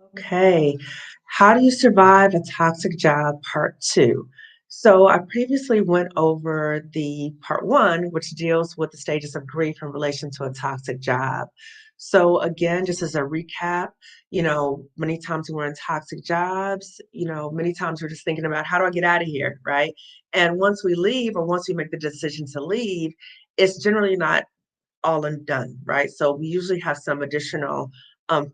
Okay. How do you survive a toxic job, part two? So, I previously went over the part one, which deals with the stages of grief in relation to a toxic job. So, again, just as a recap, many times when we're in toxic jobs, many times we're just thinking about how do I get out of here, right? And once we leave or once we make the decision to leave, it's generally not all and done, right? So we usually have some additional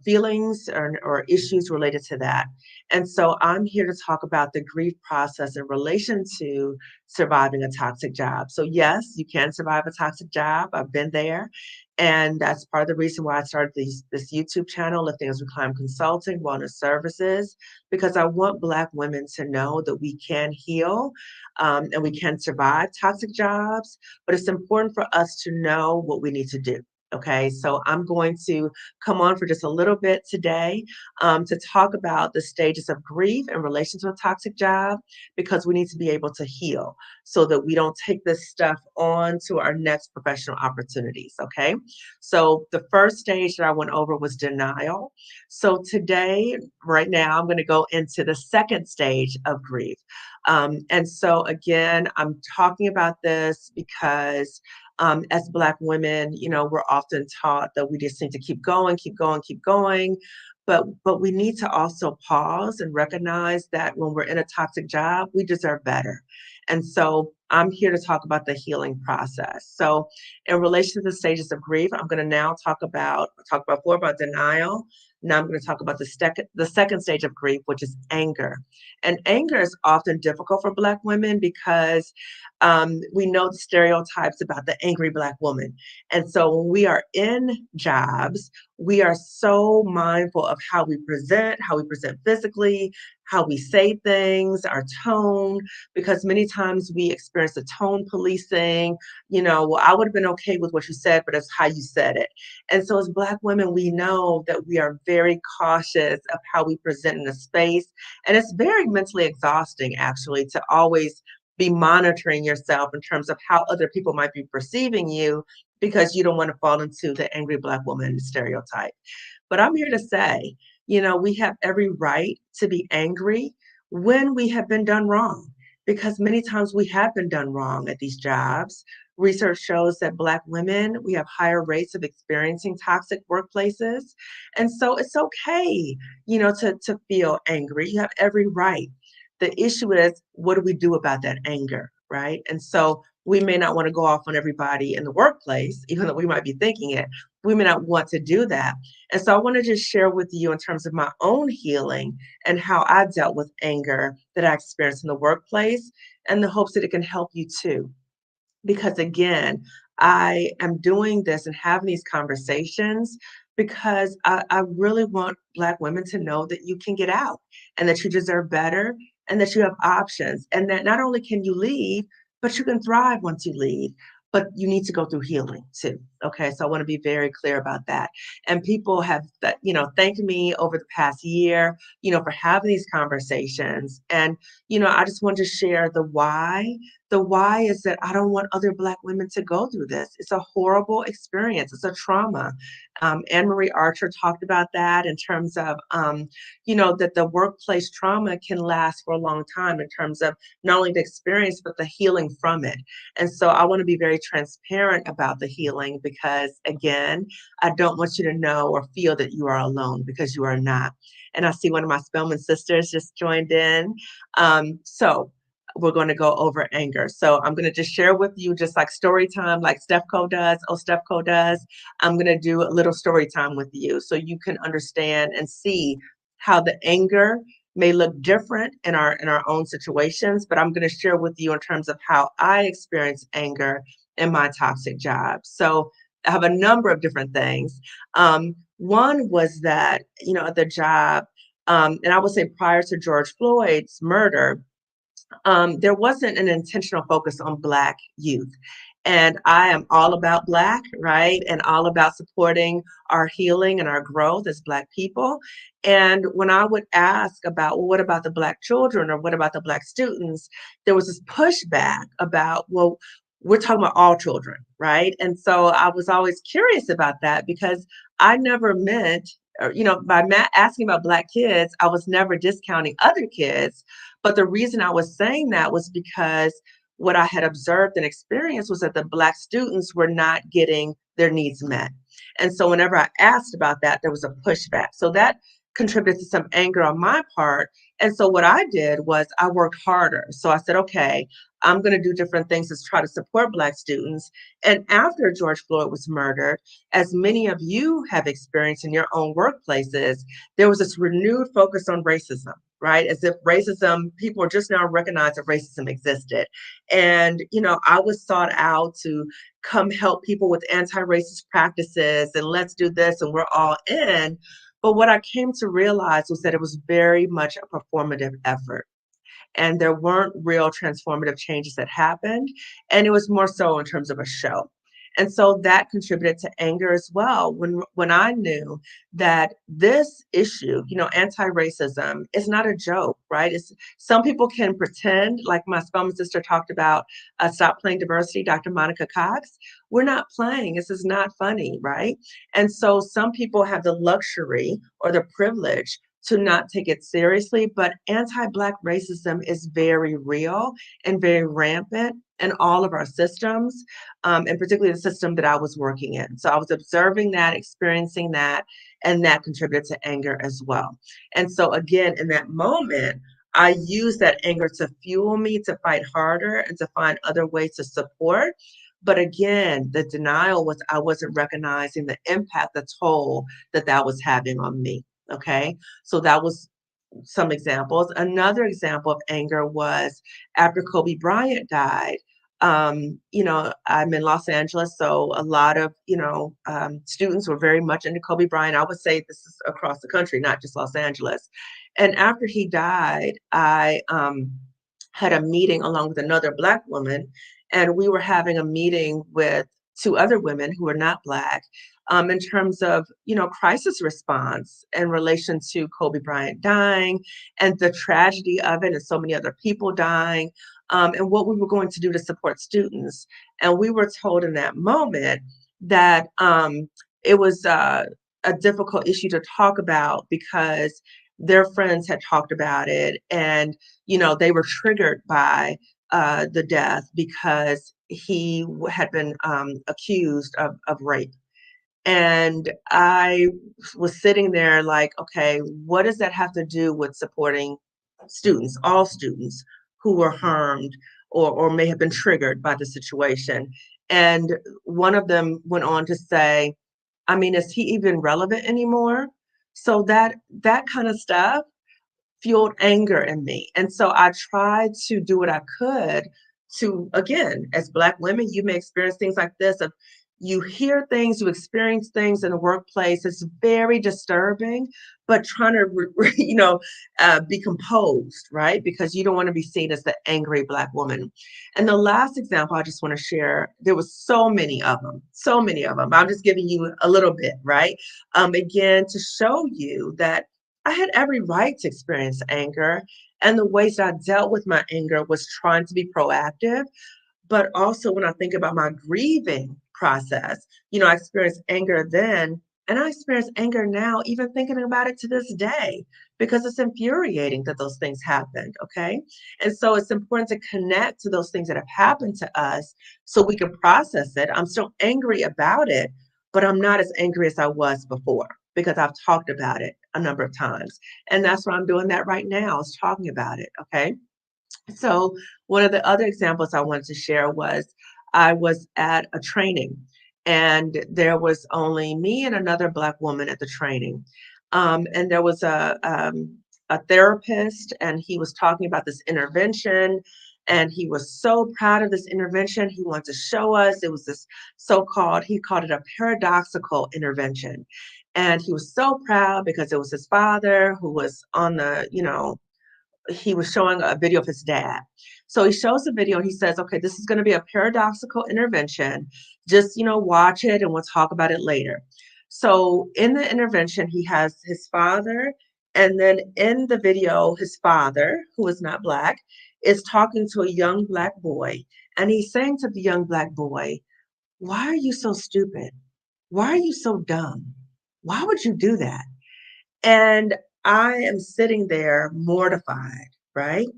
feelings or issues related to that. And so I'm here to talk about the grief process in relation to surviving a toxic job. So, yes, you can survive a toxic job. I've been there. And that's part of the reason why I started this YouTube channel, Lifting as We Climb Consulting, Wellness Services, because I want Black women to know that we can heal and we can survive toxic jobs, but it's important for us to know what we need to do. Okay, so I'm going to come on for just a little bit today to talk about the stages of grief in relation to a toxic job because we need to be able to heal so that we don't take this stuff on to our next professional opportunities. Okay, so the first stage that I went over was denial. So today, right now, I'm going to go into the second stage of grief. And so, again, I'm talking about this because as Black women, we're often taught that we just need to keep going, keep going, keep going. But we need to also pause and recognize that when we're in a toxic job, we deserve better. And so I'm here to talk about the healing process. So in relation to the stages of grief, I'm going to now talk before about denial. Now I'm going to talk about the second stage of grief, which is anger. And anger is often difficult for Black women because we know the stereotypes about the angry Black woman. And so when we are in jobs, we are so mindful of how we present physically, how we say things, our tone, because many times we experience the tone policing. Well, I would have been okay with what you said, but it's how you said it. And so as Black women, we know that we are very cautious of how we present in a space. And it's very mentally exhausting, actually, to always be monitoring yourself in terms of how other people might be perceiving you because you don't want to fall into the angry Black woman stereotype. But I'm here to say, we have every right to be angry when we have been done wrong, because many times we have been done wrong at these jobs. Research shows that Black women, we have higher rates of experiencing toxic workplaces. And so it's okay, to feel angry. You have every right. The issue is, what do we do about that anger, right? And so we may not want to go off on everybody in the workplace, even though we might be thinking it. We may not want to do that. And so I want to just share with you in terms of my own healing and how I dealt with anger that I experienced in the workplace and the hopes that it can help you too. Because again, I am doing this and having these conversations because I really want Black women to know that you can get out and that you deserve better and that you have options and that not only can you leave, but you can thrive once you leave. But you need to go through healing too. Okay. So I want to be very clear about that. And people have thanked me over the past year, for having these conversations. And, I just want to share the why. The why is that I don't want other Black women to go through this. It's a horrible experience. It's a trauma. Anne Marie Archer talked about that in terms of, that the workplace trauma can last for a long time in terms of not only the experience, but the healing from it. And so I want to be very transparent about the healing because, again, I don't want you to know or feel that you are alone because you are not. And I see one of my Spelman sisters just joined in. So we're going to go over anger. So I'm going to just share with you, just like story time, like Stefco does. Oh, Stefco does. I'm going to do a little story time with you so you can understand and see how the anger may look different in our own situations. But I'm going to share with you in terms of how I experience anger in my toxic job. So I have a number of different things. One was that, at the job, and I would say prior to George Floyd's murder, there wasn't an intentional focus on Black youth. And I am all about Black, right? And all about supporting our healing and our growth as Black people. And when I would ask about, well, what about the Black children or what about the Black students? There was this pushback about, well, we're talking about all children, right? And so I was always curious about that because I never meant by asking about Black kids, I was never discounting other kids. But the reason I was saying that was because what I had observed and experienced was that the Black students were not getting their needs met. And so whenever I asked about that, there was a pushback. So that contributed to some anger on my part. And so what I did was I worked harder. So I said, okay, I'm going to do different things to try to support Black students. And after George Floyd was murdered, as many of you have experienced in your own workplaces, there was this renewed focus on racism, right? As if racism, people are just now recognizing that racism existed. And, I was sought out to come help people with anti-racist practices and let's do this and we're all in. But what I came to realize was that it was very much a performative effort and there weren't real transformative changes that happened. And it was more so in terms of a show. And so that contributed to anger as well when I knew that this issue, anti-racism is not a joke, right? It's some people can pretend, like my Spelman sister talked about, Stop Playing Diversity, Dr. Monica Cox. We're not playing. This is not funny, right? And so some people have the luxury or the privilege to not take it seriously, but anti-Black racism is very real and very rampant in all of our systems, and particularly the system that I was working in. So I was observing that, experiencing that, and that contributed to anger as well. And so again, in that moment, I used that anger to fuel me to fight harder and to find other ways to support. But again, the denial was I wasn't recognizing the impact, the toll that was having on me. Okay. So that was some examples. Another example of anger was after Kobe Bryant died. I'm in Los Angeles, so a lot of, students were very much into Kobe Bryant. I would say this is across the country, not just Los Angeles. And after he died, I had a meeting along with another Black woman, and we were having a meeting with two other women who were not Black, in terms of, crisis response in relation to Kobe Bryant dying and the tragedy of it and so many other people dying, and what we were going to do to support students. And we were told in that moment that it was a difficult issue to talk about because their friends had talked about it and, they were triggered by the death because he had been accused of rape. And I was sitting there like, okay, what does that have to do with supporting students, all students who were harmed or may have been triggered by the situation? And one of them went on to say, I mean, is he even relevant anymore? So that kind of stuff fueled anger in me. And so I tried to do what I could to, again, as Black women, you may experience things like this of you hear things, you experience things in the workplace. It's very disturbing, but trying to, be composed, right? Because you don't want to be seen as the angry Black woman. And the last example I just want to share, there was so many of them, so many of them. I'm just giving you a little bit, right? Again, to show you that I had every right to experience anger. And the ways that I dealt with my anger was trying to be proactive. But also, when I think about my grieving process, I experienced anger then, and I experience anger now, even thinking about it to this day, because it's infuriating that those things happened. Okay. And so it's important to connect to those things that have happened to us so we can process it. I'm still angry about it, but I'm not as angry as I was before because I've talked about it a number of times. And that's why I'm doing that right now, is talking about it. Okay. So one of the other examples I wanted to share was I was at a training and there was only me and another Black woman at the training. And there was a therapist and he was talking about this intervention and he was so proud of this intervention. He wanted to show us. It was this so-called, he called it a paradoxical intervention. And he was so proud because it was his father who was on the, he was showing a video of his dad. So he shows the video and he says, okay, this is going to be a paradoxical intervention. Just, watch it and we'll talk about it later. So in the intervention, he has his father. And then in the video, his father, who is not Black, is talking to a young Black boy. And he's saying to the young Black boy, why are you so stupid? Why are you so dumb? Why would you do that? And I am sitting there mortified, right?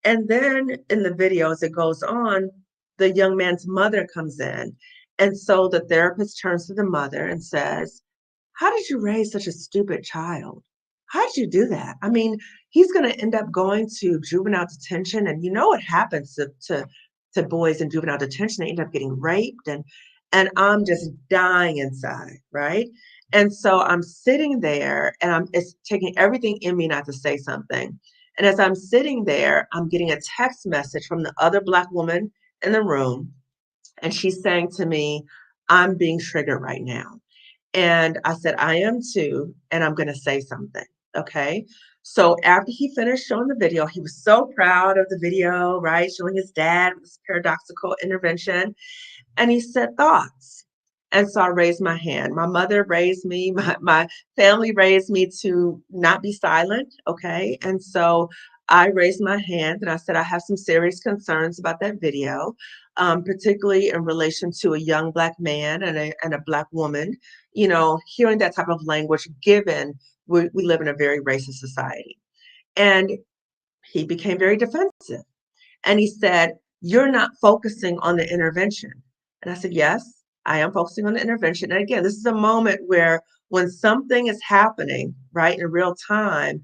And then in the video, as it goes on, the young man's mother comes in. And so the therapist turns to the mother and says, how did you raise such a stupid child? How did you do that? I mean, he's going to end up going to juvenile detention, and you know what happens to boys in juvenile detention? They end up getting raped, and I'm just dying inside, right? And so I'm sitting there, and it's taking everything in me not to say something. And as I'm sitting there, I'm getting a text message from the other Black woman in the room, and she's saying to me, I'm being triggered right now. And I said, I am too, and I'm going to say something. Okay. So after he finished showing the video, he was so proud of the video, right? Showing his dad this paradoxical intervention. And he said, thoughts. And so I raised my hand. My mother raised me, my family raised me to not be silent. Okay. And so I raised my hand and I said, I have some serious concerns about that video, particularly in relation to a young Black man and a Black woman, hearing that type of language, given we live in a very racist society. And he became very defensive. And he said, you're not focusing on the intervention. And I said, yes, I am focusing on the intervention. And again, this is a moment where when something is happening, right, in real time,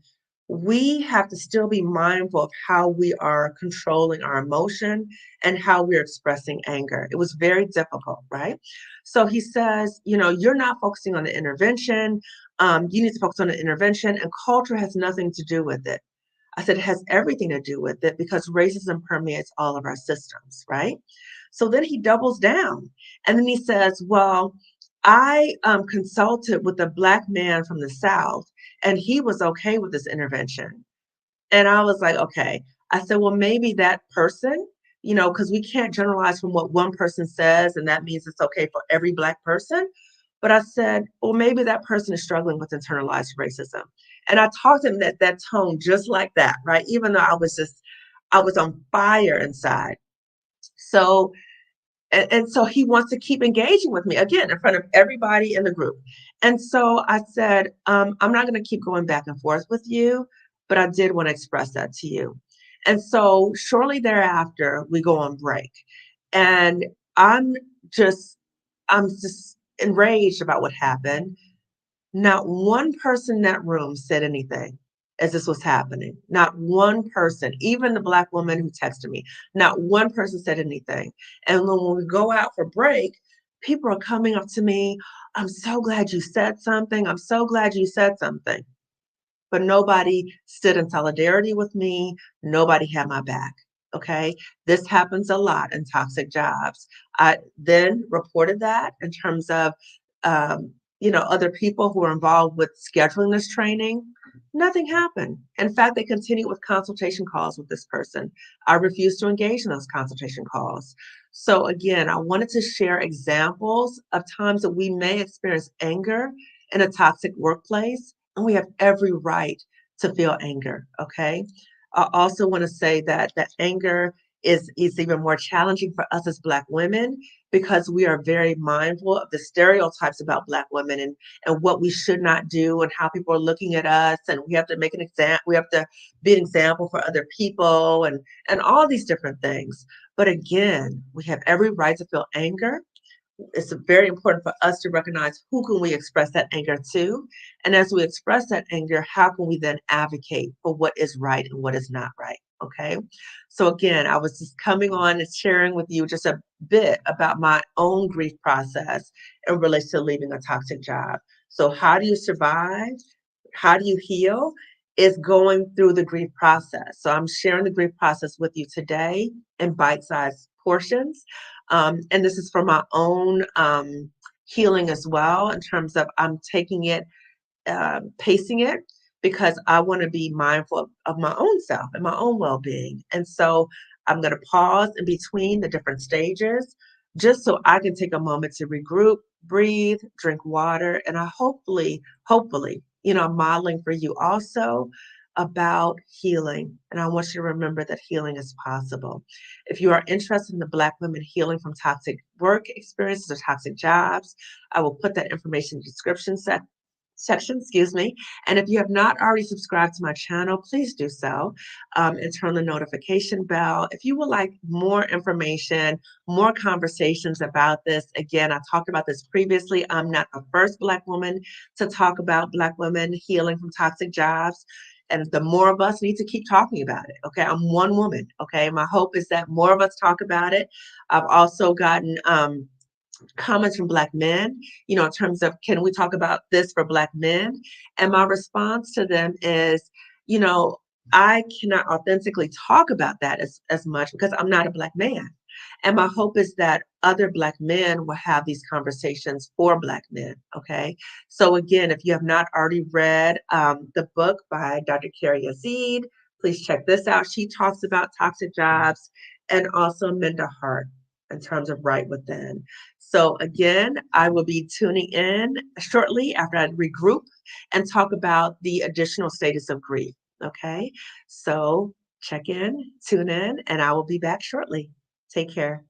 we have to still be mindful of how we are controlling our emotion and how we're expressing anger. It was very difficult, right? So he says, you're not focusing on the intervention. You need to focus on the intervention, and culture has nothing to do with it. I said, it has everything to do with it because racism permeates all of our systems, right? So then he doubles down and then he says, well, I consulted with a Black man from the South and he was okay with this intervention. And I was like, okay. I said, well, maybe that person, because we can't generalize from what one person says and that means it's okay for every Black person. But I said, well, maybe that person is struggling with internalized racism. And I talked to him that tone just like that, right? Even though I was on fire inside. So, and so he wants to keep engaging with me again in front of everybody in the group. And so I said, I'm not going to keep going back and forth with you, but I did want to express that to you. And so shortly thereafter, we go on break. And I'm just, I'm just enraged about what happened. Not one person in that room said anything as this was happening. Not one person, even the Black woman who texted me, not one person said anything. And when we go out for break, people are coming up to me. I'm so glad you said something. I'm so glad you said something. But nobody stood in solidarity with me. Nobody had my back. Okay. This happens a lot in toxic jobs. I then reported that in terms of, other people who are involved with scheduling this training. Nothing happened. In fact, they continued with consultation calls with this person. I refused to engage in those consultation calls. So again, I wanted to share examples of times that we may experience anger in a toxic workplace, and we have every right to feel anger, okay? I also want to say that anger is even more challenging for us as Black women because we are very mindful of the stereotypes about Black women and what we should not do and how people are looking at us. And we have to make an example, we have to be an example for other people and all these different things. But again, we have every right to feel anger. It's very important for us to recognize who can we express that anger to. And as we express that anger, how can we then advocate for what is right and what is not right? Okay. So again, I was just coming on and sharing with you just a bit about my own grief process in relation to leaving a toxic job. So how do you survive? How do you heal? Is going through the grief process. So I'm sharing the grief process with you today in bite-sized portions. And this is for my own healing as well, in terms of I'm taking it, pacing it, because I want to be mindful of my own self and my own well-being. And so I'm going to pause in between the different stages just so I can take a moment to regroup, breathe, drink water, and I hopefully, I'm modeling for you also about healing. And I want you to remember that healing is possible. If you are interested in the Black women healing from toxic work experiences or toxic jobs, I will put that information in the description section, excuse me. And if you have not already subscribed to my channel, please do so, and turn the notification bell. If you would like more information, more conversations about this, again, I talked about this previously. I'm not the first Black woman to talk about Black women healing from toxic jobs. And the more of us need to keep talking about it. Okay. I'm one woman. Okay. My hope is that more of us talk about it. I've also gotten comments from Black men, in terms of, can we talk about this for Black men? And my response to them is, you know, I cannot authentically talk about that as much because I'm not a Black man. And my hope is that other Black men will have these conversations for Black men. Okay. So, again, if you have not already read the book by Dr. Carrie Azid, please check this out. She talks about toxic jobs and also Minda Hart in terms of Right Within. So again, I will be tuning in shortly after I regroup and talk about the additional status of grief. Okay, so check in, tune in, and I will be back shortly. Take care.